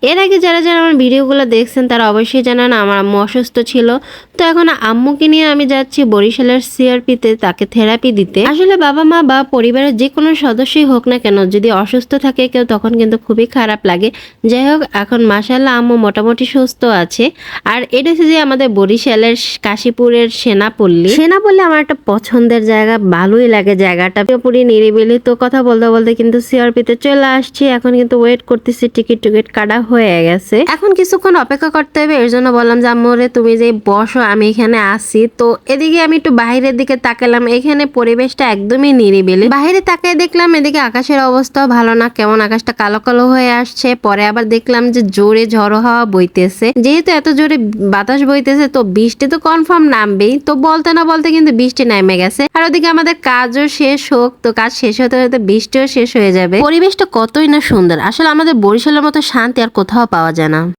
এর আগে যারা যারা আমার ভিডিওগুলো দেখছেন তারা অবশ্যই জানেন আমার আম্মু অসুস্থ ছিল। তো এখন আম্মুকে নিয়ে আমি যাচ্ছি বরিশালের সিআরপিতে তাকে থেরাপি দিতে। আসলে বাবা মা বা পরিবারের যে কোনো সদস্যই হোক না কেন যদি অসুস্থ থাকে কেউ তখন কিন্তু খুবই খারাপ লাগে। যাই হোক এখন মাশাআল্লাহ আম্মু মোটামুটি সুস্থ আছে। আর এটা হচ্ছে যে আমাদের বরিশালের কাশীপুরের সেনাপল্লী। সেনাপল্লী আমার একটা পছন্দের জায়গা, ভালোই লাগে জায়গাটা, পুরোপুরি নিরিবিলি। তো কথা বলতে বলতে কিন্তু সিআরপিতে চলে আসছি। এখন কিন্তু ওয়েট করতেছি, টিকিট কাটা হয়ে গেছে। এখন কিছুক্ষণ অপেক্ষা করতে হবে, এর জন্য বললাম যে আম্মুরে তুমি যে বসো আমি এখানে আসি। তো এদিকে আমি একটু বাইরের দিকে তাকালাম, এখানে পরিবেশটা একদমই নিরিবিলি। বাইরে তাকায় দেখলাম এদিকে আকাশের অবস্থাও ভালো না, কেমন আকাশটা কালো কালো হয়ে আসছে। পরে আবার দেখলাম যে জোরে ঝড়ো হাওয়া বইতেছে। যেহেতু এত জোরে বাতাস বইতেছে তো বৃষ্টি তো কনফার্ম নামবেই। তো বলতে না বলতে কিন্তু বৃষ্টি নেমে গেছে। আর ওদিকে আমাদের কাজও শেষ হোক, তো কাজ শেষ হতে হতে বৃষ্টিও শেষ হয়ে যাবে। পরিবেশটা কতই না সুন্দর, আসলে আমাদের বরিশালের মতো শান্তি আর কোথাও পাওয়া যায় না।